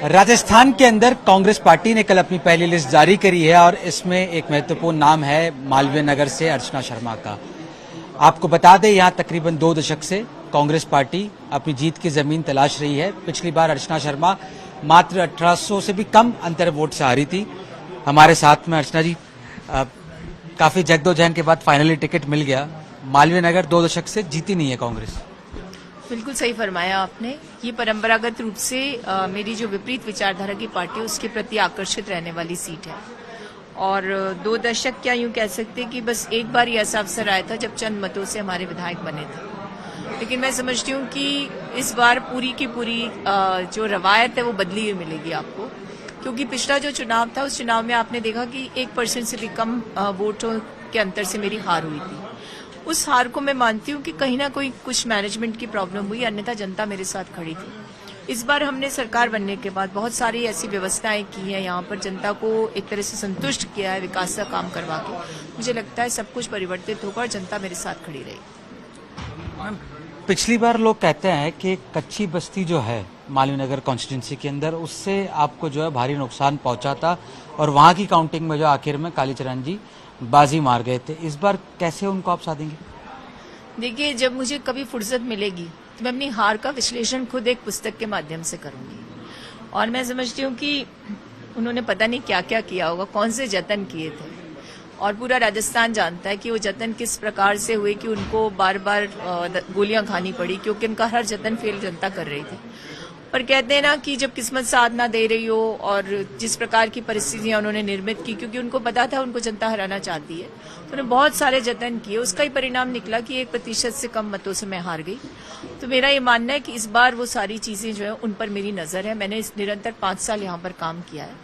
राजस्थान के अंदर कांग्रेस पार्टी ने कल अपनी पहली लिस्ट जारी करी है और इसमें एक महत्वपूर्ण नाम है मालवीय नगर से अर्चना शर्मा का। आपको बता दें, यहां तकरीबन 2 दशक से कांग्रेस पार्टी अपनी जीत की जमीन तलाश रही है। पिछली बार अर्चना शर्मा मात्र 1800 से भी कम अंतर वोट से हारी थी। हमारे साथ में अर्चना जी, काफी जद्दोजहद के बाद फाइनली टिकट मिल गया। मालवीय नगर 2 दशक से जीती नहीं है कांग्रेस। बिल्कुल सही फरमाया आपने। ये परंपरागत रूप से मेरी जो विपरीत विचारधारा की पार्टी है उसके प्रति आकर्षित रहने वाली सीट है। और 2 दशक क्या यूं कह सकते कि बस एक बार ही ऐसा अवसर आया था जब चंद मतों से हमारे विधायक बने थे। लेकिन मैं समझती हूँ कि इस बार पूरी की पूरी जो रवायत है वो बदली हुई मिलेगी आपको, क्योंकि पिछला जो चुनाव था उस चुनाव में आपने देखा कि 1% से भी कम वोटों के अंतर से मेरी हार हुई थी। उस हार को मैं मानती हूँ कि कहीं ना कोई कुछ मैनेजमेंट की प्रॉब्लम हुई, अन्यथा जनता मेरे साथ खड़ी थी। इस बार हमने सरकार बनने के बाद बहुत सारी ऐसी व्यवस्थाएं की हैं, यहाँ पर जनता को एक तरह से संतुष्ट किया है, विकास का काम करवा के। मुझे लगता है सब कुछ परिवर्तित होगा और जनता मेरे साथ खड़ी रहेगी। पिछली बार लोग कहते हैं कि कच्ची बस्ती जो है मालवीय नगर कॉन्स्टिट्यूंसी के अंदर, उससे आपको जो है भारी नुकसान पहुंचा था और वहां की काउंटिंग में जो आखिर में कालीचरण जी बाजी मार गए थे। इस बार कैसे उनको आप साधेंगे? देखिए, जब मुझे कभी फुर्सत मिलेगी तो मैं अपनी हार का विश्लेषण खुद एक पुस्तक के माध्यम से करूंगी। और मैं समझती हूँ कि उन्होंने पता नहीं क्या क्या किया होगा, कौन से जतन किए थे, और पूरा राजस्थान जानता है कि वो जतन किस प्रकार से हुए कि उनको बार बार गोलियां खानी पड़ी, क्योंकि उनका हर जतन फेल जनता कर रही थी। पर कहते हैं ना कि जब किस्मत साथ ना दे रही हो और जिस प्रकार की परिस्थितियां उन्होंने निर्मित की, क्योंकि उनको पता था उनको जनता हराना चाहती है, तो उन्होंने बहुत सारे जतन किए। उसका ही परिणाम निकला कि 1% से कम मतों से मैं हार गई। तो मेरा ये मानना है कि इस बार वो सारी चीजें जो है उन पर मेरी नजर है। मैंने निरंतर 5 साल यहाँ पर काम किया है,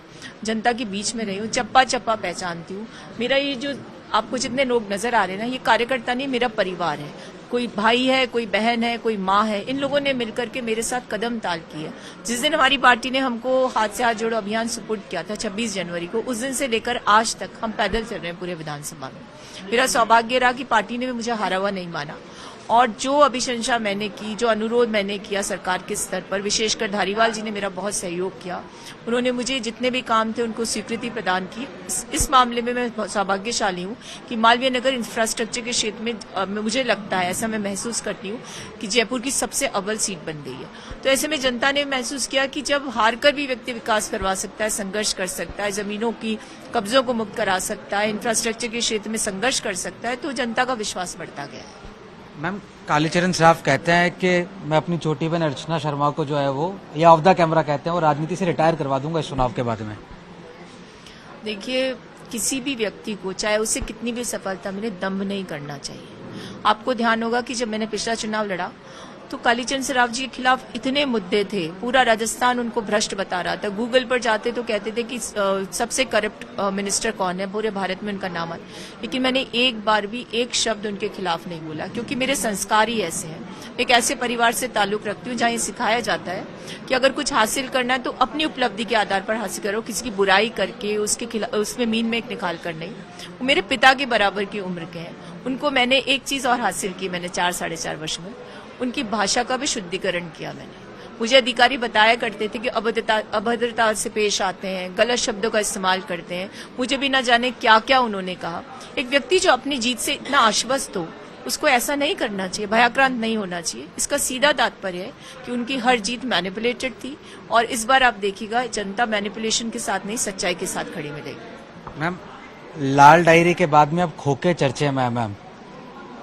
जनता के बीच में रही हूँ, चप्पा चप्पा पहचानती हूँ। मेरा ये जो आपको जितने लोग नजर आ रहे हैं ना, ये कार्यकर्ता नहीं, मेरा परिवार है। कोई भाई है, कोई बहन है, कोई माँ है। इन लोगों ने मिलकर के मेरे साथ कदम ताल की है। जिस दिन हमारी पार्टी ने हमको हाथ से हाथ जोड़ो अभियान सुपुर्द किया था 26 जनवरी को, उस दिन से लेकर आज तक हम पैदल चल रहे हैं पूरे विधानसभा में। मेरा सौभाग्य रहा कि पार्टी ने भी मुझे हारा हुआ नहीं माना, और जो अभिशंसा मैंने की, जो अनुरोध मैंने किया सरकार के स्तर पर, विशेषकर धारीवाल जी ने मेरा बहुत सहयोग किया। उन्होंने मुझे जितने भी काम थे उनको स्वीकृति प्रदान की। इस मामले में मैं सौभाग्यशाली हूँ कि मालवीय नगर इंफ्रास्ट्रक्चर के क्षेत्र में मुझे लगता है, ऐसा मैं महसूस करती हूँ कि जयपुर की सबसे अव्वल सीट बन गई है। तो ऐसे में जनता ने महसूस किया कि जब हार कर भी व्यक्ति विकास करवा सकता है, संघर्ष कर सकता है, जमीनों की कब्जों को मुक्त करा सकता है, इंफ्रास्ट्रक्चर के क्षेत्र में संघर्ष कर सकता है, तो जनता का विश्वास बढ़ता गया है। मैम, कालीचरण साहब कहते हैं कि मैं अपनी छोटी बहन अर्चना शर्मा को जो है वो, या ऑफ द कैमरा कहते हैं, वो राजनीति से रिटायर करवा दूंगा इस चुनाव के बाद में। देखिए, किसी भी व्यक्ति को चाहे उसे कितनी भी सफलता मिले, दम्भ नहीं करना चाहिए। आपको ध्यान होगा कि जब मैंने पिछला चुनाव लड़ा तो कालीचरण सराफ जी के खिलाफ इतने मुद्दे थे, पूरा राजस्थान उनको भ्रष्ट बता रहा था। गूगल पर जाते तो कहते थे कि सबसे करप्ट मिनिस्टर कौन है, पूरे भारत में उनका नाम आता। लेकिन मैंने एक बार भी एक शब्द उनके खिलाफ नहीं बोला, क्योंकि मेरे संस्कार ही ऐसे हैं। एक ऐसे परिवार से ताल्लुक रखती हूँ जहाँ ये सिखाया जाता है कि अगर कुछ हासिल करना है तो अपनी उपलब्धि के आधार पर हासिल करो, किसी की बुराई करके उसके खिलाफ उसमें मीन में निकाल कर नहीं। वो मेरे पिता के बराबर की उम्र के हैं। उनको मैंने एक चीज और हासिल की, मैंने 4-4.5 वर्ष में उनकी भाषा का भी शुद्धिकरण किया। मैंने मुझे अधिकारी बताया करते थे कि अभद्रता से पेश आते हैं, गलत शब्दों का इस्तेमाल करते हैं। मुझे भी ना जाने क्या क्या उन्होंने कहा। एक व्यक्ति जो अपनी जीत से इतना आश्वस्त हो, उसको ऐसा नहीं करना चाहिए, भयाक्रांत नहीं होना चाहिए। इसका सीधा तात्पर्य है कि उनकी हर जीत मैनिपुलेटेड थी, और इस बार आप देखिएगा जनता मैनिपुलेशन के साथ नहीं, सच्चाई के साथ खड़ी मिलेगी। मैम, लाल डायरी के बाद में अब खोखे चर्चे में। मैम,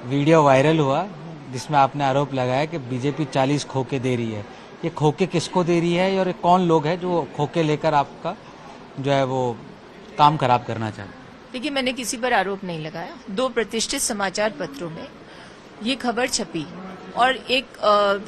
वीडियो वायरल हुआ जिसमें आपने आरोप लगाया कि बीजेपी 40 खोखे दे रही है। ये खोखे किसको दे रही है और कौन लोग हैं जो खोखे लेकर आपका जो है वो काम खराब करना चाहते हैं? देखिए, मैंने किसी पर आरोप नहीं लगाया। 2 प्रतिष्ठित समाचार पत्रों में ये खबर छपी, और एक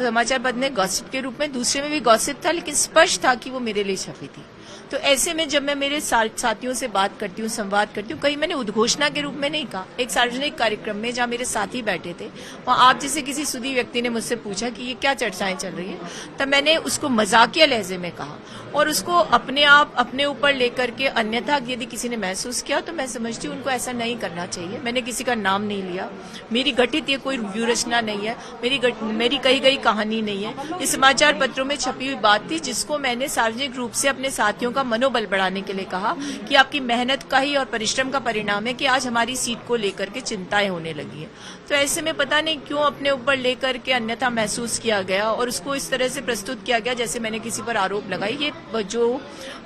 समाचार पत्र ने गॉसिप के रूप में, दूसरे में भी गॉसिप था, लेकिन स्पष्ट था कि वो मेरे लिए छपी थी। तो ऐसे में जब मैं मेरे साथियों से बात करती हूँ, संवाद करती हूँ, कहीं मैंने उद्घोषणा के रूप में नहीं कहा। एक सार्वजनिक कार्यक्रम में जहाँ मेरे साथी बैठे थे, वहाँ आप जैसे किसी सुधी व्यक्ति ने मुझसे पूछा कि ये क्या चर्चाएं चल रही है, तब मैंने उसको मजाकिया लहजे में कहा और उसको अपने आप अपने ऊपर लेकर के, अन्यथा यदि किसी ने महसूस किया तो मैं समझती हूँ उनको ऐसा नहीं करना चाहिए। मैंने किसी का नाम नहीं लिया, मेरी गठित ये कोई व्यू रचना नहीं है, मेरी कही गई कहानी नहीं है। ये समाचार पत्रों में छपी हुई बात थी जिसको मैंने सार्वजनिक रूप से अपने साथियों का मनोबल बढ़ाने के लिए कहा कि आपकी मेहनत का ही और परिश्रम का परिणाम है कि आज हमारी सीट को लेकर के चिंताएं होने लगी है। तो ऐसे में पता नहीं क्यों अपने ऊपर लेकर के अन्यथा महसूस किया गया और उसको इस तरह से प्रस्तुत किया गया जैसे मैंने किसी पर आरोप लगाई। ये जो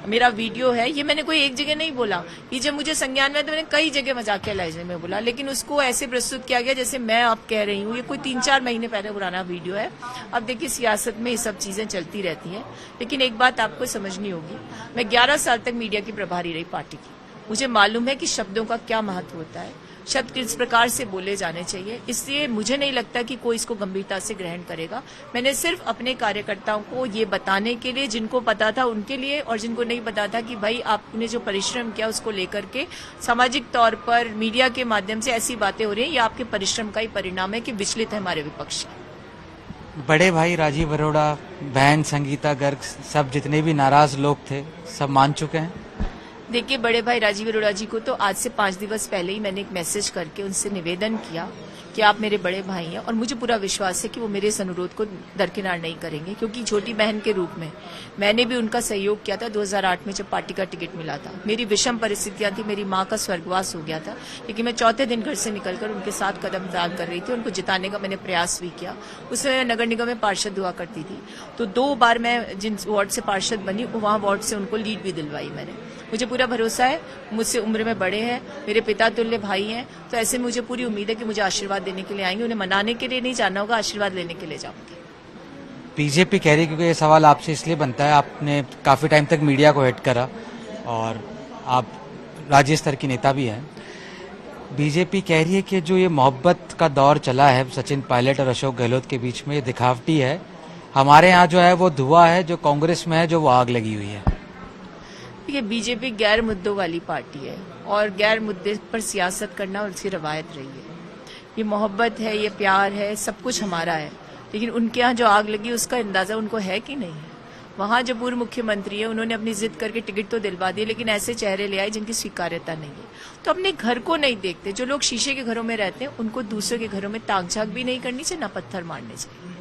मेरा वीडियो है ये मैंने कोई एक जगह नहीं बोला, ये जब मुझे संज्ञान में तो मैंने कई जगह मजाकिया लहजे में बोला, लेकिन उसको ऐसे प्रस्तुत किया गया जैसे मैं आप कह रही हूँ। ये कोई 3-4 महीने पहले पुराना वीडियो है। अब देखिए सियासत में ये सब चीजें चलती रहती हैं, लेकिन एक बात आपको समझनी होगी, मैं 11 साल तक मीडिया की प्रभारी रही पार्टी की। मुझे मालूम है कि शब्दों का क्या महत्व होता है, शब्द किस प्रकार से बोले जाने चाहिए, इसलिए मुझे नहीं लगता कि कोई इसको गंभीरता से ग्रहण करेगा। मैंने सिर्फ अपने कार्यकर्ताओं को ये बताने के लिए, जिनको पता था उनके लिए और जिनको नहीं पता था, कि भाई आपने जो परिश्रम किया उसको लेकर के सामाजिक तौर पर मीडिया के माध्यम से ऐसी बातें हो रही हैं, ये आपके परिश्रम का ही परिणाम है कि विचलित है हमारे विपक्ष। बड़े भाई राजीव अरोड़ा, बहन संगीता गर्ग, सब जितने भी नाराज लोग थे सब मान चुके हैं। देखिए, बड़े भाई राजीव अरोड़ा जी को तो आज से 5 दिवस पहले ही मैंने एक मैसेज करके उनसे निवेदन किया कि आप मेरे बड़े भाई हैं और मुझे पूरा विश्वास है कि वो मेरे इस अनुरोध को दरकिनार नहीं करेंगे, क्योंकि छोटी बहन के रूप में मैंने भी उनका सहयोग किया था 2008 में जब पार्टी का टिकट मिला था। मेरी विषम परिस्थितियां थी, मेरी माँ का स्वर्गवास हो गया था, लेकिन मैं चौथे दिन घर से निकलकर उनके साथ कदम ताल कर रही थी। उनको जिताने का मैंने प्रयास भी किया। उस समय नगर निगम में पार्षद हुआ करती थी, तो 2 बार मैं जिन वार्ड से पार्षद बनी वहां वार्ड से उनको लीड भी दिलवाई मैंने। मुझे पूरा भरोसा है, मुझसे उम्र में बड़े हैं, मेरे पिता तुल्य भाई हैं, तो ऐसे में मुझे पूरी उम्मीद है कि मुझे आशीर्वाद देने के लिए आएंगे। उन्हें मनाने के लिए नहीं जाना होगा, आशीर्वाद लेने के लिए जाऊंगी। बीजेपी कह रही, क्योंकि ये सवाल आपसे इसलिए बनता है, आपने काफी टाइम तक मीडिया को हेड करा और आप राज्य स्तर की नेता भी हैं। बीजेपी कह रही है कि जो ये मोहब्बत का दौर चला है सचिन पायलट और अशोक गहलोत के बीच में, ये दिखावटी है। हमारे यहाँ जो है वो धुआं है, जो कांग्रेस में है जो वो आग लगी हुई है। देखिए, बीजेपी गैर मुद्दों वाली पार्टी है और गैर मुद्दे पर सियासत करना उसकी रवायत रही है। ये मोहब्बत है, ये प्यार है, सब कुछ हमारा है, लेकिन उनके यहाँ जो आग लगी उसका अंदाजा उनको है कि नहीं है। वहां जो पूर्व मुख्यमंत्री है उन्होंने अपनी जिद करके टिकट तो दिलवा दिए, लेकिन ऐसे चेहरे ले आए जिनकी स्वीकार्यता नहीं है। तो अपने घर को नहीं देखते। जो लोग शीशे के घरों में रहते हैं उनको दूसरों के घरों में ताक झाक भी नहीं करनी चाहिए, ना पत्थर मारने चाहिए।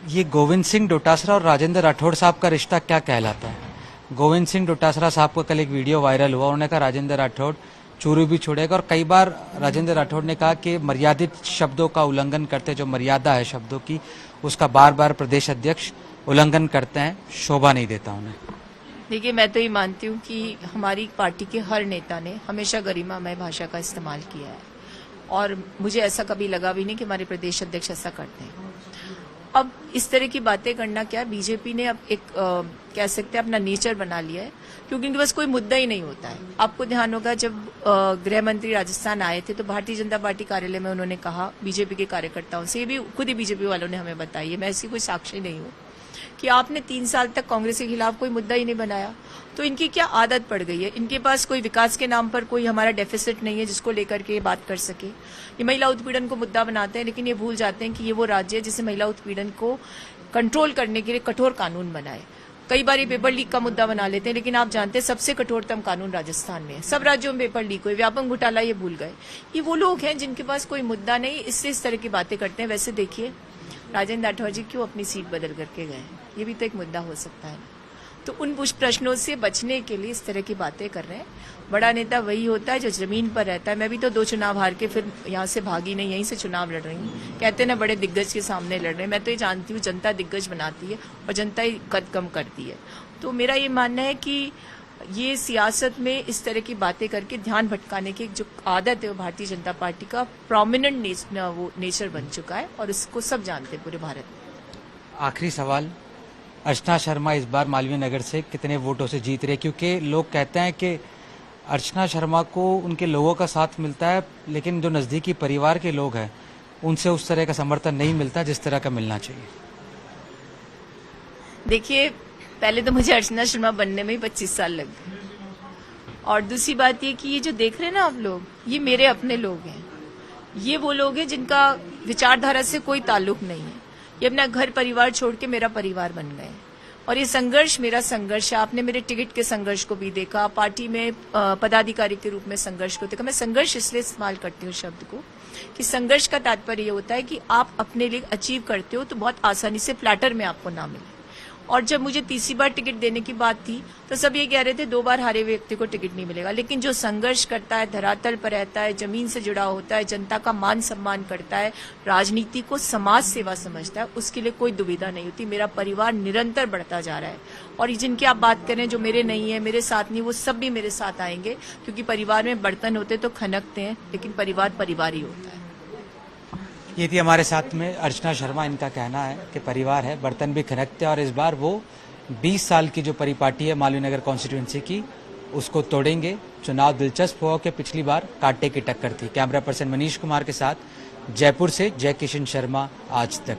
ये गोविंद सिंह डोटासरा और राजेंद्र राठौड़ साहब का रिश्ता क्या कहलाता है? गोविंद सिंह डोटासरा साहब का कल एक वीडियो वायरल हुआ, उन्होंने कहा राजेंद्र राठौड़ चूरू भी छोड़ेगा, और कई बार राजेंद्र राठौड़ ने कहा कि मर्यादित शब्दों का उल्लंघन करते, जो मर्यादा है शब्दों की उसका बार बार प्रदेश अध्यक्ष उल्लंघन करते हैं, शोभा नहीं देता उन्हें। देखिए, मैं तो ये मानती हूँ कि हमारी पार्टी के हर नेता ने हमेशा गरिमामय भाषा का इस्तेमाल किया है और मुझे ऐसा कभी लगा भी नहीं कि हमारे प्रदेश अध्यक्ष ऐसा करते हैं। अब इस तरह की बातें करना क्या, बीजेपी ने अब एक कह सकते हैं अपना नेचर बना लिया है, क्योंकि इनके पास कोई मुद्दा ही नहीं होता है। आपको ध्यान होगा जब गृह मंत्री राजस्थान आए थे तो भारतीय जनता पार्टी कार्यालय में उन्होंने कहा बीजेपी के कार्यकर्ताओं से, ये भी खुद ही बीजेपी वालों ने हमें बताई है, मैं इसकी कोई साक्षी नहीं हूँ, कि आपने 3 साल तक कांग्रेस के खिलाफ कोई मुद्दा ही नहीं बनाया। तो इनकी क्या आदत पड़ गई है, इनके पास कोई विकास के नाम पर कोई हमारा डेफिसिट नहीं है जिसको लेकर के ये बात कर सके। ये महिला उत्पीड़न को मुद्दा बनाते हैं, लेकिन ये भूल जाते हैं कि ये वो राज्य है जिसे महिला उत्पीड़न को कंट्रोल करने के लिए कठोर कानून बनाए। कई बार ये पेपर लीक का मुद्दा बना लेते हैं, लेकिन आप जानते हैं सबसे कठोरतम कानून राजस्थान में है। सब राज्यों में पेपर लीक हुए, व्यापक घोटाला ये भूल गए। ये वो लोग हैं जिनके पास कोई मुद्दा नहीं, इससे इस तरह की बातें करते हैं। वैसे देखिए, राजेंद्र राठौड़ जी क्यों अपनी सीट बदल करके गए, ये भी तो एक मुद्दा हो सकता है। तो उन प्रश्नों से बचने के लिए इस तरह की बातें कर रहे हैं। बड़ा नेता वही होता है जो जमीन पर रहता है। मैं भी तो 2 चुनाव हार के फिर यहाँ से भागी नहीं, यहीं से चुनाव लड़ रही हूँ। कहते हैं ना बड़े दिग्गज के सामने लड़ रहे हैं, मैं तो ये जानती हूँ जनता दिग्गज बनाती है और जनता ही कद कम करती है। तो मेरा ये मानना है कि ये सियासत में इस तरह की बातें करके ध्यान भटकाने की जो आदत है वो भारतीय जनता पार्टी का प्रोमिनेंट नेचर बन चुका है और इसको सब जानते हैं पूरे भारत में। आखिरी सवाल, अर्चना शर्मा इस बार मालवीय नगर से कितने वोटों से जीत रहे? क्योंकि लोग कहते हैं कि अर्चना शर्मा को उनके लोगों का साथ मिलता है, लेकिन जो नजदीकी परिवार के लोग हैं उनसे उस तरह का समर्थन नहीं मिलता जिस तरह का मिलना चाहिए। देखिए, पहले तो मुझे अर्चना शर्मा बनने में ही 25 साल लग गए, और दूसरी बात ये कि ये जो देख रहे हैं ना आप लोग, ये मेरे अपने लोग हैं। ये वो लोग हैं जिनका विचारधारा से कोई ताल्लुक नहीं है। ये अपना घर परिवार छोड़ के मेरा परिवार बन गए, और ये संघर्ष मेरा संघर्ष है। आपने मेरे टिकट के संघर्ष को भी देखा, पार्टी में पदाधिकारी के रूप में संघर्ष को देखा। मैं संघर्ष इसलिए इस्तेमाल करती हूँ शब्द को कि संघर्ष का तात्पर्य ये होता है कि आप अपने लिए अचीव करते हो तो बहुत आसानी से प्लेटर में आपको ना मिले। और जब मुझे तीसरी बार टिकट देने की बात थी तो सब ये कह रहे थे 2 बार हारे व्यक्ति को टिकट नहीं मिलेगा, लेकिन जो संघर्ष करता है, धरातल पर रहता है, जमीन से जुड़ा होता है, जनता का मान सम्मान करता है, राजनीति को समाज सेवा समझता है, उसके लिए कोई दुविधा नहीं होती। मेरा परिवार निरंतर बढ़ता जा रहा है, और ये जिनकी आप बात करें जो मेरे नहीं है, मेरे साथ नहीं, वो सब भी मेरे साथ आएंगे, क्योंकि परिवार में बर्तन होते तो खनकते हैं, लेकिन परिवार परिवार ही होता है। ये थी हमारे साथ में अर्चना शर्मा। इनका कहना है कि परिवार है, बर्तन भी खनकते हैं, और इस बार वो 20 साल की जो परिपाटी है मालवीय नगर कॉन्स्टिट्यूंसी की, उसको तोड़ेंगे। चुनाव दिलचस्प हुआ कि पिछली बार कांटे की टक्कर थी। कैमरा पर्सन मनीष कुमार के साथ जयपुर से जय किशन शर्मा, आज तक।